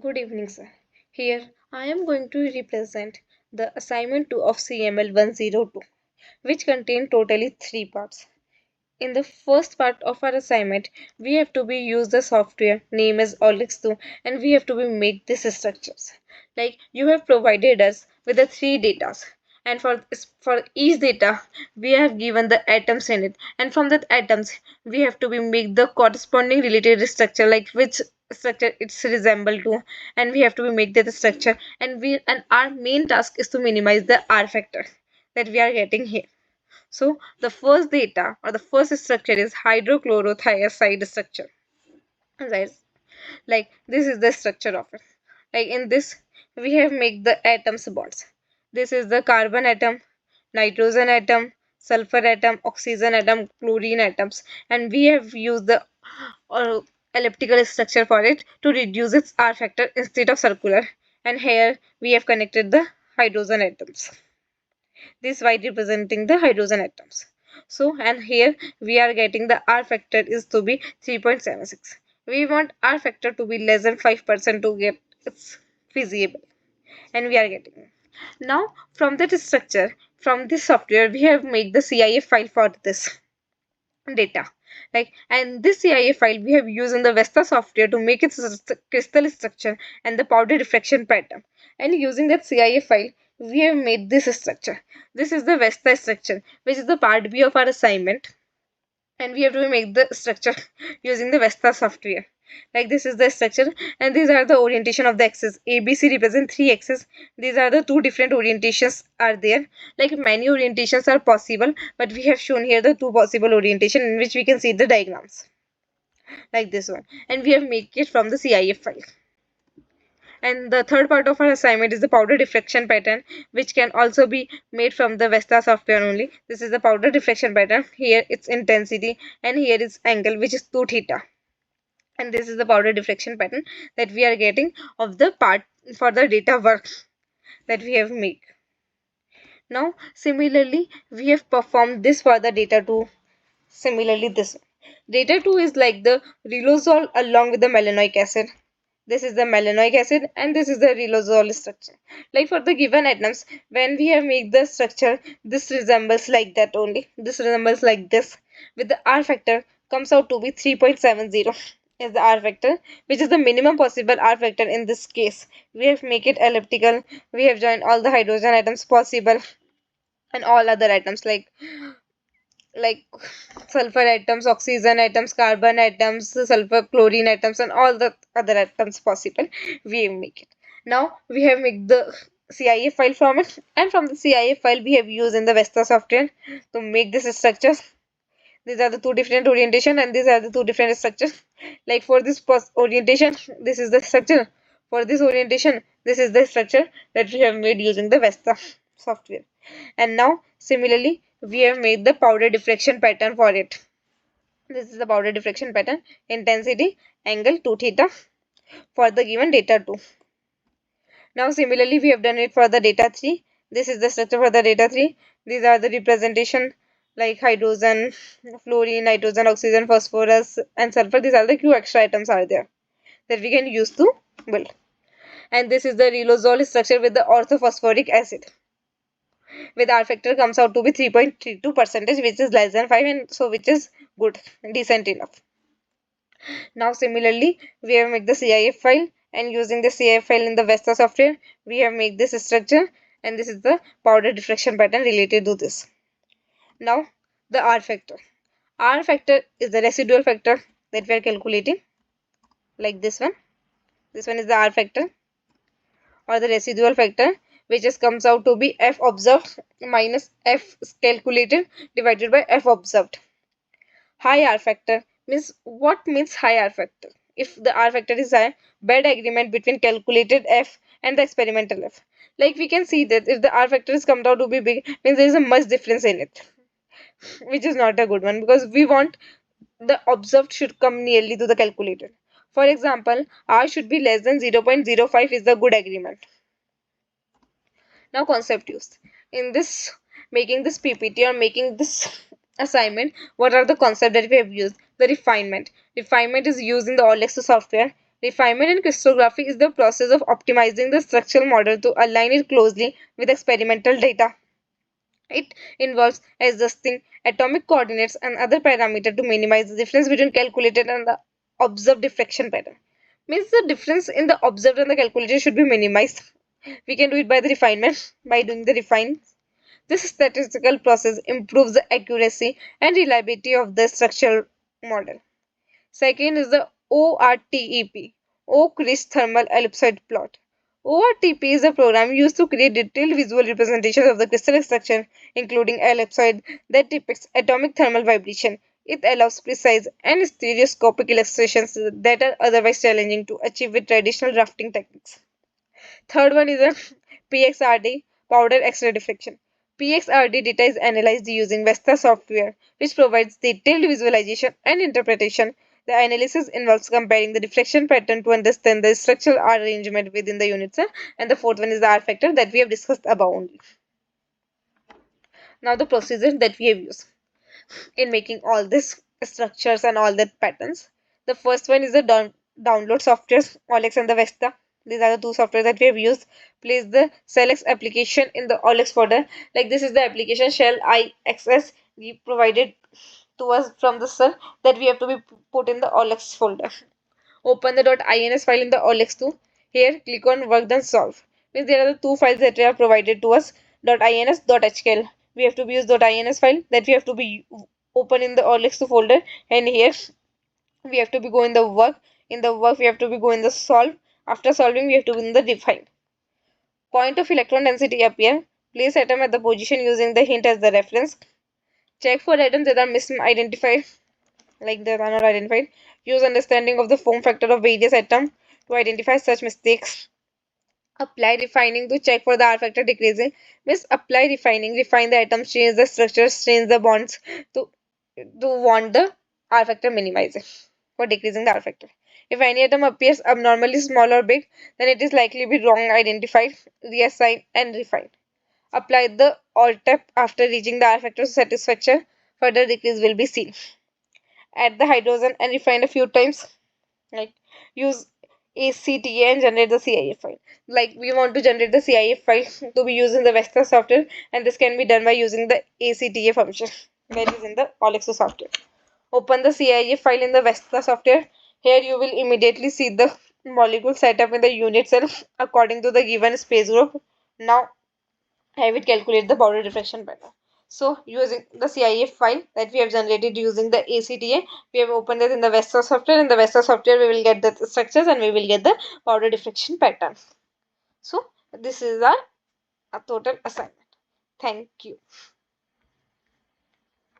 Good evening, sir. Here I am going to represent the assignment 2 of CML 102, which contain totally 3 parts. In the first part of our assignment, we have to be use the software name as Olix2 and we have to be make these structures. Like you have provided us with the 3 datas, and for each data we have given the atoms in it, and from that atoms we have to be make the corresponding related structure, like which structure it's resemble to, and we have to be make that structure, and our main task is to minimize the R factor that we are getting here. So the first data or the first structure is hydrochlorothiazide structure. Guys, like this is the structure of it. Like in this, we have make the atoms bonds. This is the carbon atom, nitrogen atom, sulfur atom, oxygen atom, chlorine atoms, and we have used the uh, elliptical structure for it to reduce its R factor instead of circular. And here we have connected the hydrogen atoms, this white representing the hydrogen atoms. So, and here we are getting the R factor is to be 3.76. We want R factor to be less than 5% to get it's feasible, and we are getting. Now from that structure, from this software, we have made the CIF file for this data. Like, and this CIF file we have used in the Vesta software to make its crystal structure and the powder diffraction pattern. And using that CIF file, we have made this structure. This is the Vesta structure, which is the part B of our assignment, and we have to make the structure using the Vesta software. Like this is the structure, and these are the orientation of the axis. ABC represent 3 axes. These are the 2 different orientations are there. Like many orientations are possible, but we have shown here the 2 possible orientation in which we can see the diagrams like this one, and we have made it from the CIF file. And the third part of our assignment is the powder diffraction pattern, which can also be made from the Vesta software only. This is the powder diffraction pattern. Here its intensity, and here is angle, which is 2 theta. And this is the powder diffraction pattern that we are getting of the part for the data work that we have made. Now, similarly, we have performed this for the data 2. Similarly, this data 2 is like the riluzole along with the malanoic acid. This is the malanoic acid and this is the riluzole structure. Like for the given atoms, when we have made the structure, this resembles like that only. This resembles like this, with the R factor comes out to be 3.70 is the R factor, which is the minimum possible R factor in this case. We have make it elliptical. We have joined all the hydrogen atoms possible and all other atoms like sulfur atoms, oxygen atoms, carbon atoms, sulfur chlorine atoms, and all the other atoms possible. We make it. Now we have made the CIF file from it, and from the CIF file we have used in the Vesta software to make this structures. These are the 2 different orientation, and these are the 2 different structures. Like for this orientation, this is the structure. For this orientation, this is the structure that we have made using the Vesta software. And now similarly we have made the powder diffraction pattern for it. This is the powder diffraction pattern, intensity, angle 2 theta for the given data 2. Now similarly we have done it for the data 3. This is the structure for the data 3. These are the representation like hydrogen, fluorine, nitrogen, oxygen, phosphorus, and sulfur. These are the few extra atoms are there that we can use to build. And this is the riluzole structure with the orthophosphoric acid, with R factor comes out to be 3.32%, which is less than 5, and so which is good, decent enough. Now similarly we have made the CIF file, and using the CIF file in the Vesta software we have made this structure, and this is the powder diffraction pattern related to this. Now the R factor. R factor is the residual factor that we are calculating, like this one. This one is the R factor or the residual factor, which just comes out to be F observed minus F calculated divided by F observed. High R factor means, what means high R factor? If the R factor is high, bad agreement between calculated F and the experimental F. Like we can see that if the R factor is come out to be big, means there is a much difference in it, which is not a good one, because we want the observed should come nearly to the calculated. For example, R should be less than 0.05 is the good agreement. Now concept use. In this, making this PPT or making this assignment, what are the concepts that we have used? The refinement. Refinement is used in the Olix software. Refinement in crystallography is the process of optimizing the structural model to align it closely with experimental data. It involves adjusting atomic coordinates and other parameters to minimize the difference between calculated and the observed diffraction pattern. Means the difference in the observed and the calculated should be minimized. We can do it by the refinement, by doing the refine. This statistical process improves the accuracy and reliability of the structural model. Second is the ORTEP, Oak-Ridge Thermal Ellipsoid Plot. ORTP is a program used to create detailed visual representations of the crystal structure, including ellipsoid that depicts atomic thermal vibration. It allows precise and stereoscopic illustrations that are otherwise challenging to achieve with traditional drafting techniques. Third one is a PXRD, powder X-ray diffraction. PXRD data is analyzed using Vesta software, which provides detailed visualization and interpretation. The analysis involves comparing the diffraction pattern to understand the structural arrangement within the unit cell. And the fourth one is the R factor that we have discussed above. Now the procedure that we have used in making all these structures and all the patterns. The first one is the download softwares, OLX and the Vesta. These are the two software that we have used. Place the Cellx application in the OLX folder. Like this is the application shell IXS we provided to us from the cell that we have to be put in the OLX folder. Open the .ins file in the OLX2. Here, click on work done solve. Means there are the two files that are provided to us, .ins, .hkl. We have to use .ins file that we have to be open in the OLX2 folder, and here we have to be going the work. In the work, we have to be going the solve. After solving, we have to be in the define. Point of electron density appear. Place atom at the position using the hint as the reference. Check for atoms that are misidentified, like they are not identified. Use understanding of the form factor of various atoms to identify such mistakes. Apply refining to check for the R factor decreasing. Means apply refining, refine the atoms, change the structures, change the bonds to want the R factor minimizing for decreasing the R factor. If any atom appears abnormally small or big, then it is likely to be wrong identified, reassign and refine. Apply the Alt tab after reaching the R factor satisfaction. Further decrease will be seen. Add the hydrogen and refine a few times. Like use ACTA and generate the CIF file. Like we want to generate the CIF file to be used in the Vesta software, and this can be done by using the ACTA function that is in the Olexo software. Open the CIF file in the Vesta software. Here you will immediately see the molecule set up in the unit cell according to the given space group. Now have it calculate the powder diffraction pattern. So using the CIF file that we have generated using the ACTA, we have opened it in the Vesta software. In the Vesta software, we will get the structures and we will get the powder diffraction pattern. So this is our total assignment. Thank you.